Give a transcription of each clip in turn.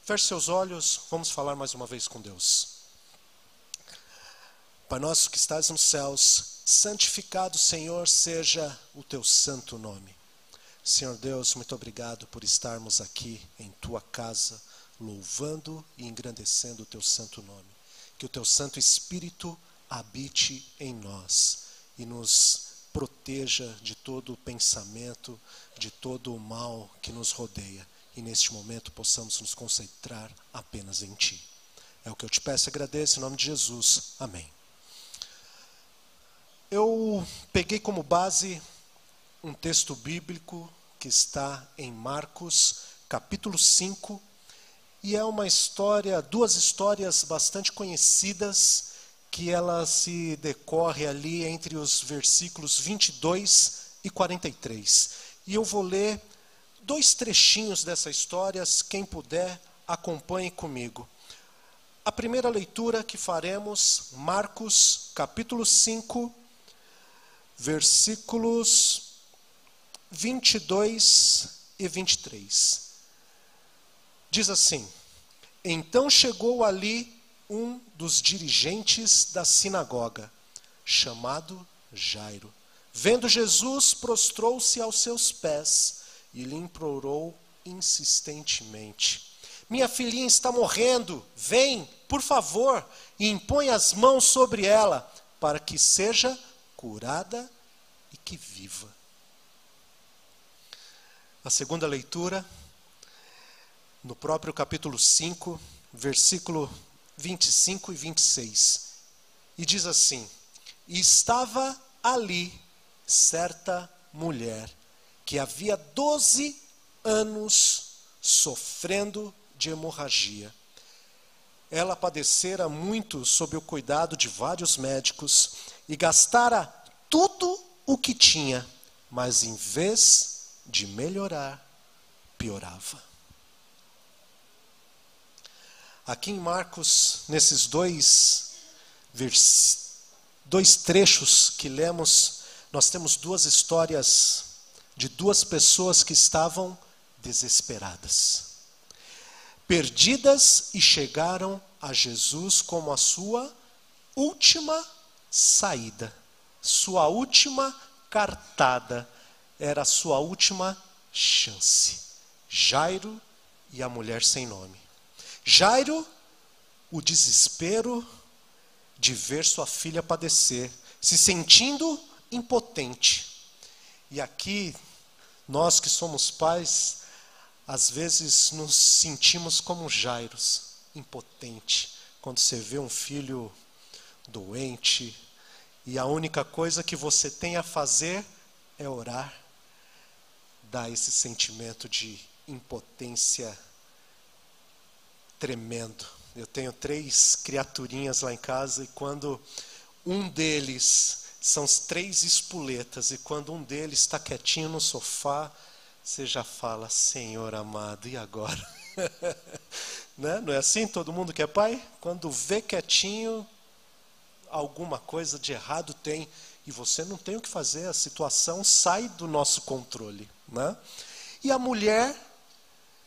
Feche seus olhos, vamos falar mais uma vez com Deus. Pai nosso que estás nos céus, santificado, Senhor, seja o teu santo nome. Senhor Deus, muito obrigado por estarmos aqui em tua casa, louvando e engrandecendo o teu santo nome. Que o teu Santo Espírito habite em nós e nos proteja de todo o pensamento, de todo o mal que nos rodeia. E neste momento possamos nos concentrar apenas em Ti. É o que eu te peço e agradeço em nome de Jesus. Amém. Eu peguei como base um texto bíblico que está em Marcos, capítulo 5, e é uma história, duas histórias bastante conhecidas, que ela se decorre ali entre os versículos 22 e 43. E eu vou ler dois trechinhos dessa história, quem puder, acompanhe comigo. A primeira leitura que faremos, Marcos, capítulo 5, versículos 22 e 23. Diz assim: Então chegou ali um dos dirigentes da sinagoga, chamado Jairo. Vendo Jesus, prostrou-se aos seus pés e lhe implorou insistentemente: Minha filhinha está morrendo, vem, por favor, e impõe as mãos sobre ela, para que seja curada e que viva. A segunda leitura, no próprio capítulo 5, versículo 25 e 26. E diz assim: E estava ali certa mulher, que havia 12 anos sofrendo de hemorragia. Ela padecera muito sob o cuidado de vários médicos e gastara tudo o que tinha, mas em vez de melhorar, piorava. Aqui em Marcos, nesses dois trechos que lemos, nós temos duas histórias de duas pessoas que estavam desesperadas, perdidas, e chegaram a Jesus como a sua última saída, sua última cartada, era a sua última chance. Jairo e a mulher sem nome. Jairo, o desespero de ver sua filha padecer, se sentindo impotente. E aqui, nós que somos pais, às vezes nos sentimos como Jairos, impotente, quando você vê um filho doente, e a única coisa que você tem a fazer é orar. Dá esse sentimento de impotência tremendo. Eu tenho 3 criaturinhas lá em casa, e quando um deles, são 3 espoletas, e quando um deles está quietinho no sofá, você já fala: Senhor amado, e agora? Né? Não é assim? Todo mundo que é pai? Quando vê quietinho, alguma coisa de errado tem, e você não tem o que fazer, a situação sai do nosso controle. Né? E a mulher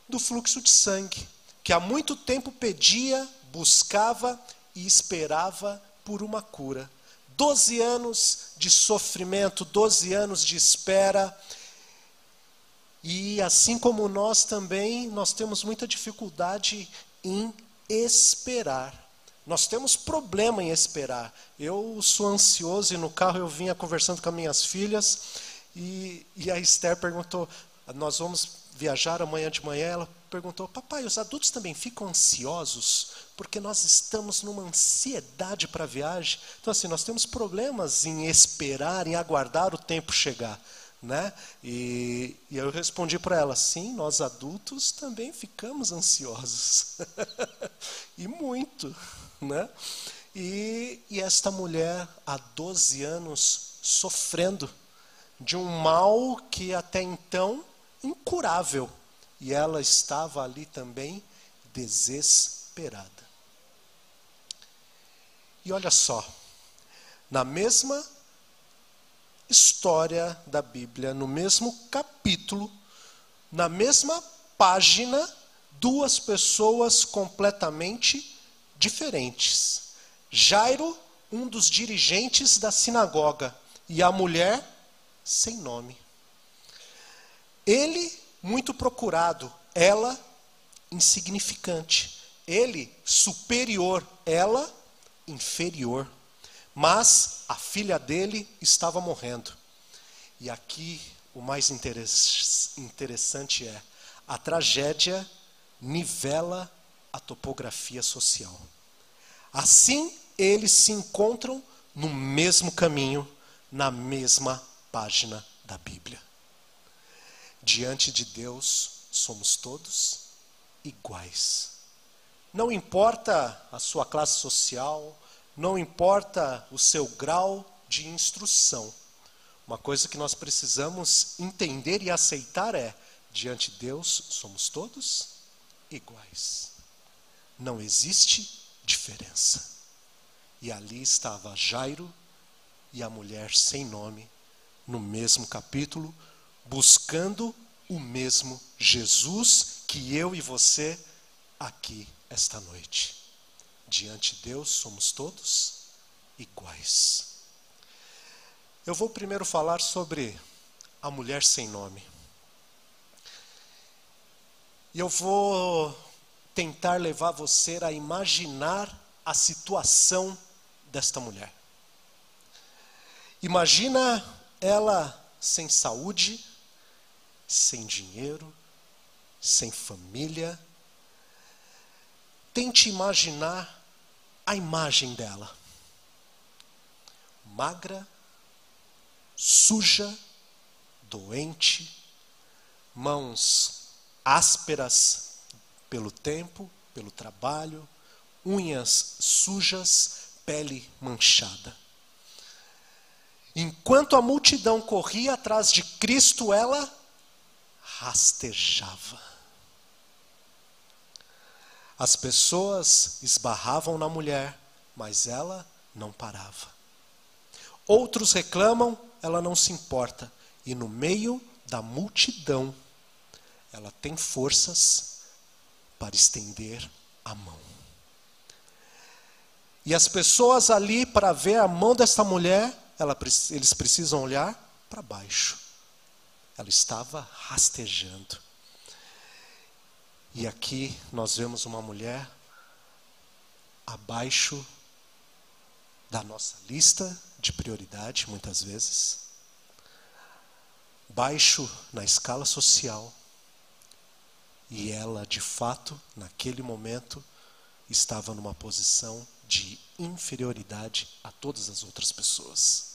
do fluxo de sangue, que há muito tempo pedia, buscava e esperava por uma cura. 12 anos de sofrimento, 12 anos de espera. E assim como nós também, nós temos muita dificuldade em esperar. Nós temos problema em esperar. Eu sou ansioso, e no carro eu vinha conversando com as minhas filhas, e a Esther perguntou: nós vamos viajar amanhã de manhã, ela perguntou: papai, os adultos também ficam ansiosos? Porque nós estamos numa ansiedade para a viagem. Então assim, nós temos problemas em esperar, em aguardar o tempo chegar. Né? E eu respondi para ela: sim, nós adultos também ficamos ansiosos. E muito. Né? E esta mulher, há 12 anos, sofrendo de um mal que até então incurável. E ela estava ali também desesperada. E olha só, na mesma história da Bíblia, no mesmo capítulo, na mesma página, duas pessoas completamente diferentes. Jairo, um dos dirigentes da sinagoga, e a mulher sem nome. Ele, muito procurado, ela, insignificante. Ele, superior, ela, inferior. Mas a filha dele estava morrendo. E aqui o mais interessante é, a tragédia nivela a topografia social. Assim, eles se encontram no mesmo caminho, na mesma página da Bíblia. Diante de Deus, somos todos iguais. Não importa a sua classe social, não importa o seu grau de instrução. Uma coisa que nós precisamos entender e aceitar é, diante de Deus, somos todos iguais. Não existe diferença. E ali estava Jairo e a mulher sem nome, no mesmo capítulo, buscando o mesmo Jesus que eu e você aqui esta noite. Diante de Deus somos todos iguais. Eu vou primeiro falar sobre a mulher sem nome. E eu vou tentar levar você a imaginar a situação desta mulher. Imagina ela sem saúde, sem dinheiro, sem família. Tente imaginar a imagem dela. Magra, suja, doente, mãos ásperas pelo tempo, pelo trabalho, unhas sujas, pele manchada. Enquanto a multidão corria atrás de Cristo, ela rastejava. As pessoas esbarravam na mulher, mas ela não parava. Outros reclamam, ela não se importa. E no meio da multidão, ela tem forças para estender a mão. E as pessoas ali, para ver a mão desta mulher, eles precisam olhar para baixo. Ela estava rastejando. E aqui nós vemos uma mulher abaixo da nossa lista de prioridade, muitas vezes. Baixo na escala social. E ela, de fato, naquele momento, estava numa posição de inferioridade a todas as outras pessoas.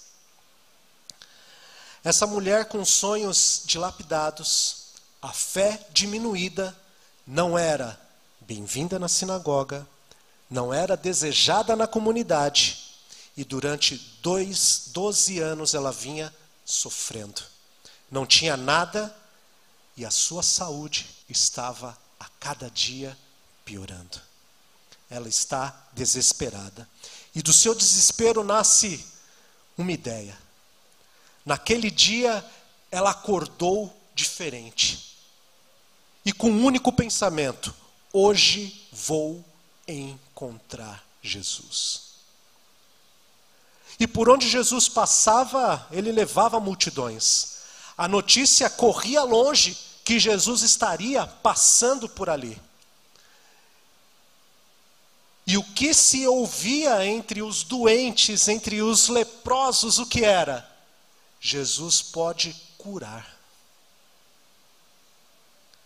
Essa mulher com sonhos dilapidados, a fé diminuída, não era bem-vinda na sinagoga, não era desejada na comunidade, e durante 12 anos ela vinha sofrendo. Não tinha nada e a sua saúde estava a cada dia piorando. Ela está desesperada. E do seu desespero nasce uma ideia. Naquele dia, ela acordou diferente. E com um único pensamento: hoje vou encontrar Jesus. E por onde Jesus passava, ele levava multidões. A notícia corria longe que Jesus estaria passando por ali. E o que se ouvia entre os doentes, entre os leprosos, o que era? Jesus pode curar.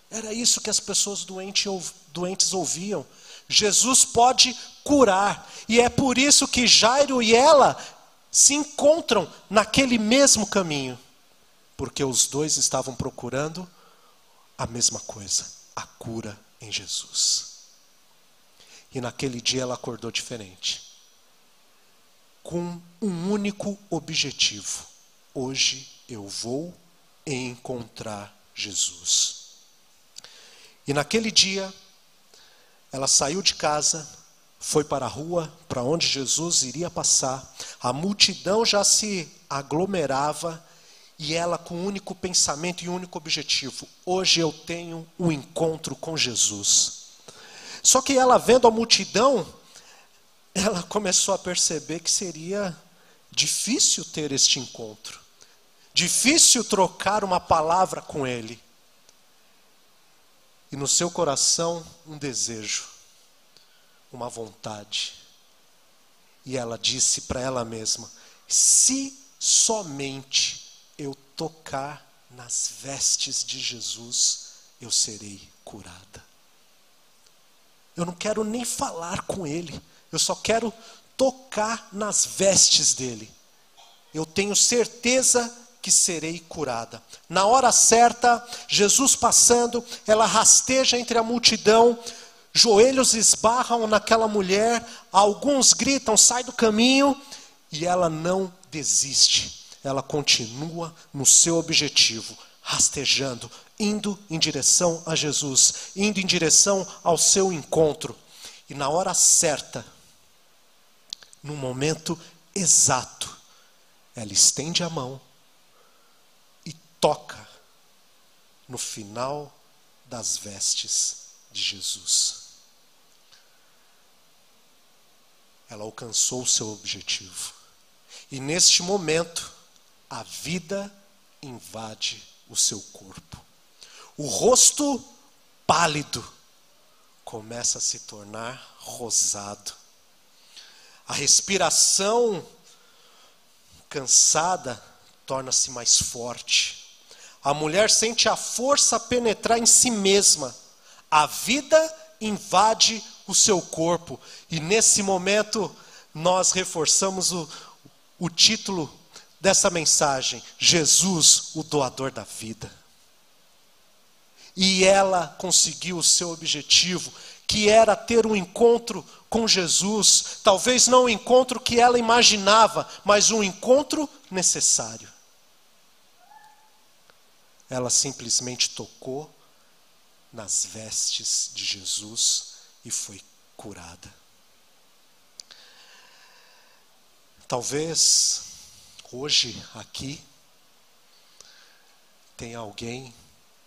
Era isso que as pessoas doentes ouviam. Jesus pode curar. E é por isso que Jairo e ela se encontram naquele mesmo caminho. Porque os dois estavam procurando a mesma coisa, a cura em Jesus. E naquele dia ela acordou diferente. Com um único objetivo: hoje eu vou encontrar Jesus. E naquele dia, ela saiu de casa, foi para a rua, para onde Jesus iria passar. A multidão já se aglomerava e ela com um único pensamento e um único objetivo: hoje eu tenho um encontro com Jesus. Só que ela, vendo a multidão, ela começou a perceber que seria difícil ter este encontro. Difícil trocar uma palavra com ele. E no seu coração, um desejo, uma vontade. E ela disse para ela mesma: se somente eu tocar nas vestes de Jesus, eu serei curada. Eu não quero nem falar com ele, eu só quero tocar nas vestes dele. Eu tenho certeza que serei curada. Na hora certa, Jesus passando, ela rasteja entre a multidão, joelhos esbarram naquela mulher, alguns gritam: sai do caminho, e ela não desiste. Ela continua no seu objetivo, rastejando, indo em direção a Jesus, indo em direção ao seu encontro. E na hora certa, no momento exato, ela estende a mão e toca no final das vestes de Jesus. Ela alcançou o seu objetivo. E neste momento, a vida invade o seu corpo. O rosto pálido começa a se tornar rosado. A respiração cansada torna-se mais forte. A mulher sente a força penetrar em si mesma. A vida invade o seu corpo. E nesse momento nós reforçamos o título dessa mensagem: Jesus, o doador da vida. E ela conseguiu o seu objetivo, que era ter um encontro com Jesus. Talvez não o encontro que ela imaginava, mas um encontro necessário. Ela simplesmente tocou nas vestes de Jesus e foi curada. Talvez hoje aqui tenha alguém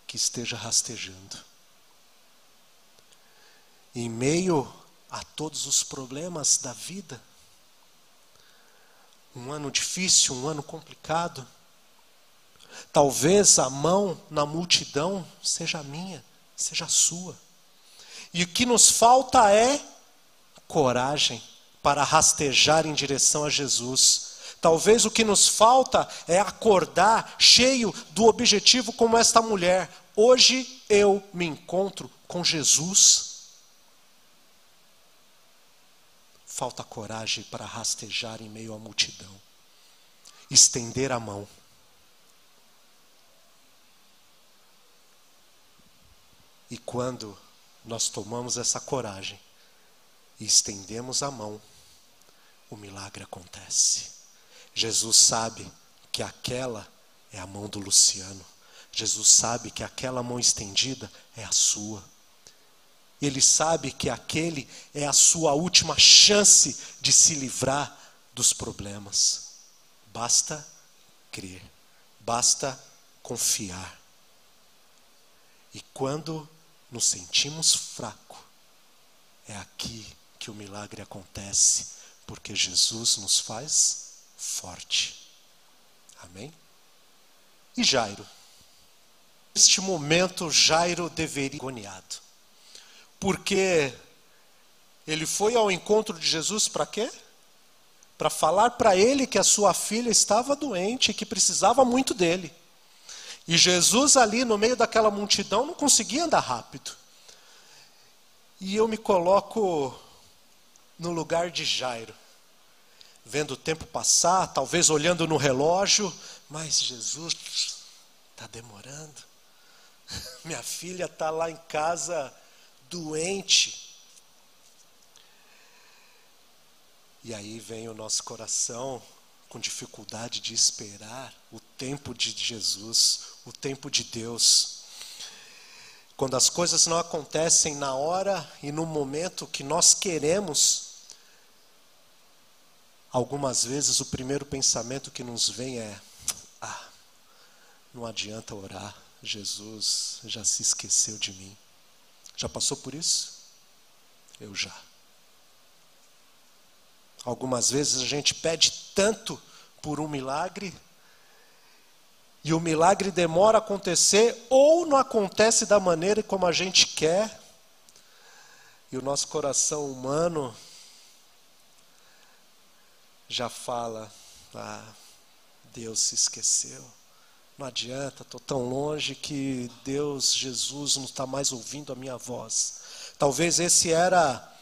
que esteja rastejando. Em meio a todos os problemas da vida, um ano difícil, um ano complicado, talvez a mão na multidão seja minha, seja sua. E o que nos falta é coragem para rastejar em direção a Jesus. Talvez o que nos falta é acordar cheio do objetivo como esta mulher. Hoje eu me encontro com Jesus. Falta coragem para rastejar em meio à multidão. Estender a mão. E quando nós tomamos essa coragem e estendemos a mão, o milagre acontece. Jesus sabe que aquela é a mão do Luciano. Jesus sabe que aquela mão estendida é a sua. Ele sabe que aquele é a sua última chance de se livrar dos problemas. Basta crer, basta confiar. E quando nos sentimos fracos, é aqui que o milagre acontece, porque Jesus nos faz forte. Amém? E Jairo? Neste momento, Jairo deveria agoniado. Porque ele foi ao encontro de Jesus para quê? Para falar para ele que a sua filha estava doente e que precisava muito dele. E Jesus ali no meio daquela multidão não conseguia andar rápido. E eu me coloco no lugar de Jairo, vendo o tempo passar, talvez olhando no relógio, mas Jesus está demorando. Minha filha está lá em casa doente. E aí vem o nosso coração com dificuldade de esperar o tempo de Jesus, o tempo de Deus. Quando as coisas não acontecem na hora e no momento que nós queremos, algumas vezes o primeiro pensamento que nos vem é: não adianta orar, Jesus já se esqueceu de mim. Já passou por isso? Eu já. Algumas vezes a gente pede tanto por um milagre, e o milagre demora a acontecer, ou não acontece da maneira como a gente quer, e o nosso coração humano já fala, Deus se esqueceu. Não adianta, estou tão longe que Deus, Jesus, não está mais ouvindo a minha voz. Talvez esse era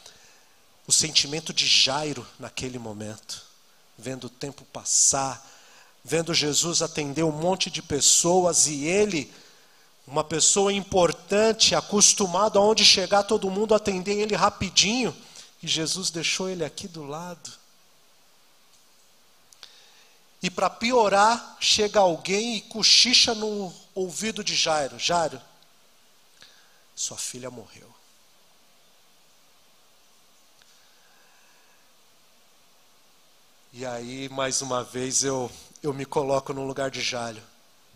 o sentimento de Jairo naquele momento, vendo o tempo passar, vendo Jesus atender um monte de pessoas, e ele, uma pessoa importante, acostumado aonde chegar todo mundo atender ele rapidinho, e Jesus deixou ele aqui do lado. E para piorar, chega alguém e cochicha no ouvido de Jairo: Jairo, sua filha morreu. E aí, mais uma vez, eu me coloco no lugar de Jairo.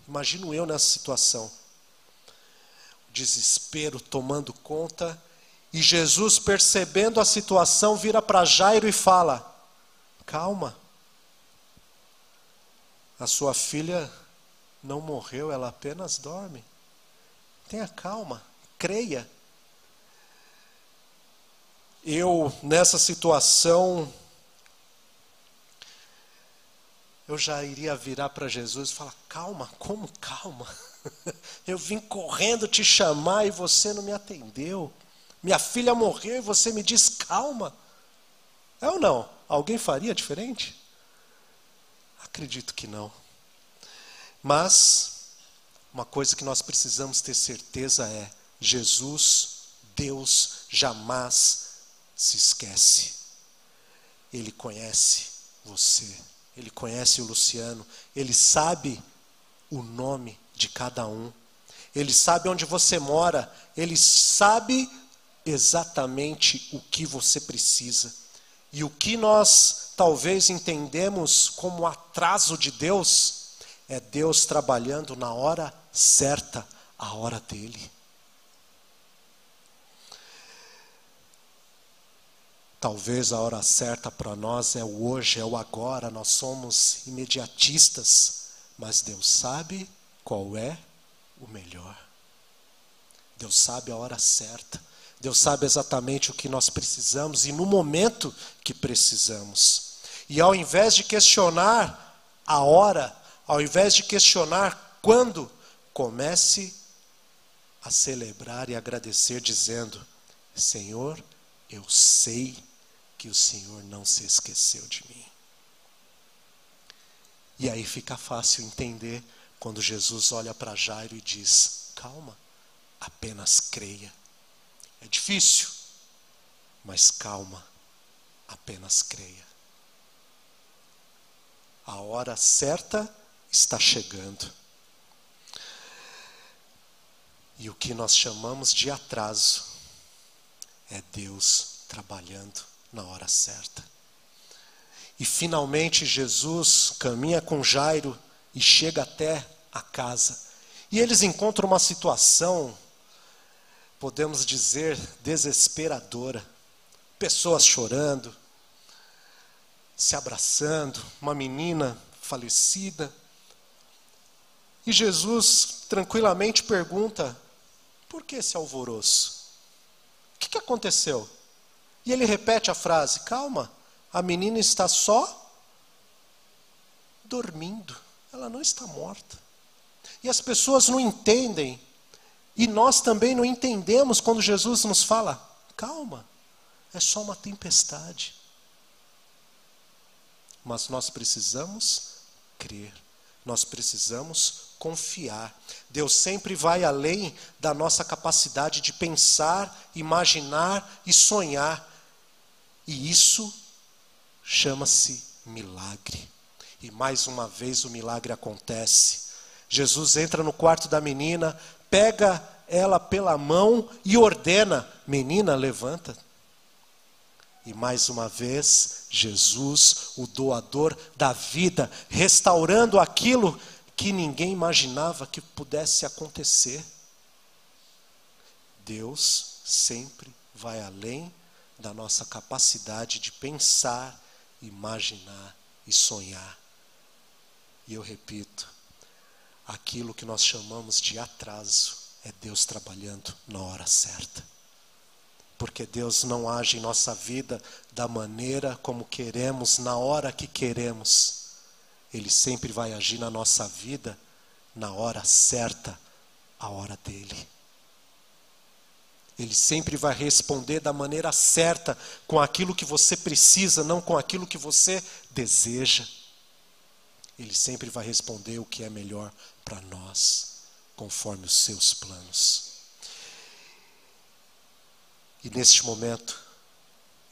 Imagino eu nessa situação. O desespero tomando conta, e Jesus, percebendo a situação, vira para Jairo e fala: calma. A sua filha não morreu, ela apenas dorme. Tenha calma, creia. Eu, nessa situação, eu já iria virar para Jesus e falar: calma, como calma? Eu vim correndo te chamar e você não me atendeu. Minha filha morreu e você me diz calma. É ou não? Alguém faria diferente? Acredito que não. Mas uma coisa que nós precisamos ter certeza é: Jesus, Deus, jamais se esquece. Ele conhece você, Ele conhece o Luciano, Ele sabe o nome de cada um, Ele sabe onde você mora, Ele sabe exatamente o que você precisa. E o que nós talvez entendemos como atraso de Deus, é Deus trabalhando na hora certa, a hora dele. Talvez a hora certa para nós é o hoje, é o agora, nós somos imediatistas, mas Deus sabe qual é o melhor. Deus sabe a hora certa. Deus sabe exatamente o que nós precisamos e no momento que precisamos. E ao invés de questionar a hora, ao invés de questionar quando, comece a celebrar e agradecer dizendo: Senhor, eu sei que o Senhor não se esqueceu de mim. E aí fica fácil entender quando Jesus olha para Jairo e diz: calma, apenas creia. É difícil, mas calma, apenas creia. A hora certa está chegando. E o que nós chamamos de atraso é Deus trabalhando na hora certa. E finalmente Jesus caminha com Jairo e chega até a casa. E eles encontram uma situação, podemos dizer, desesperadora. Pessoas chorando, se abraçando, uma menina falecida. E Jesus tranquilamente pergunta: por que esse alvoroço? O que aconteceu? E ele repete a frase: calma, a menina está só dormindo, ela não está morta. E as pessoas não entendem, e nós também não entendemos quando Jesus nos fala: calma, é só uma tempestade. Mas nós precisamos crer, nós precisamos confiar. Deus sempre vai além da nossa capacidade de pensar, imaginar e sonhar. E isso chama-se milagre. E mais uma vez o milagre acontece. Jesus entra no quarto da menina, pega ela pela mão e ordena: menina, levanta. E mais uma vez, Jesus, o doador da vida, restaurando aquilo que ninguém imaginava que pudesse acontecer. Deus sempre vai além da nossa capacidade de pensar, imaginar e sonhar. E eu repito, aquilo que nós chamamos de atraso é Deus trabalhando na hora certa. Porque Deus não age em nossa vida da maneira como queremos, na hora que queremos. Ele sempre vai agir na nossa vida na hora certa, a hora dele. Ele sempre vai responder da maneira certa, com aquilo que você precisa, não com aquilo que você deseja. Ele sempre vai responder o que é melhor para nós, conforme os seus planos. E neste momento,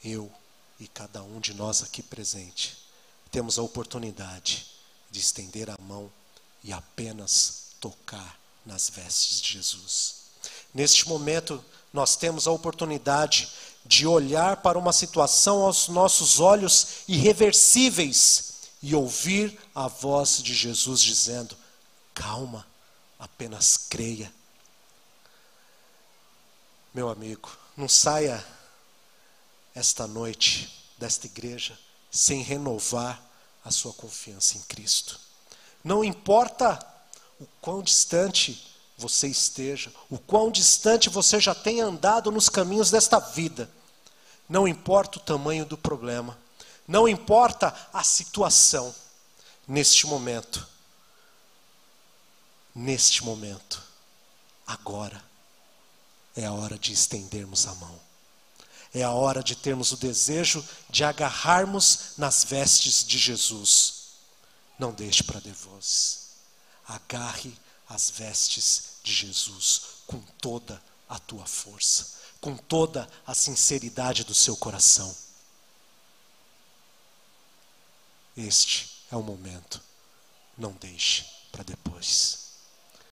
eu e cada um de nós aqui presente, temos a oportunidade de estender a mão e apenas tocar nas vestes de Jesus. Neste momento, nós temos a oportunidade de olhar para uma situação aos nossos olhos irreversíveis e ouvir a voz de Jesus dizendo: calma, apenas creia. Meu amigo, não saia esta noite desta igreja sem renovar a sua confiança em Cristo. Não importa o quão distante você esteja, o quão distante você já tenha andado nos caminhos desta vida. Não importa o tamanho do problema, não importa a situação. Neste momento, agora, é a hora de estendermos a mão. É a hora de termos o desejo de agarrarmos nas vestes de Jesus. Não deixe para depois. Agarre as vestes de Jesus com toda a tua força, com toda a sinceridade do seu coração. Este é o momento. Não deixe para depois.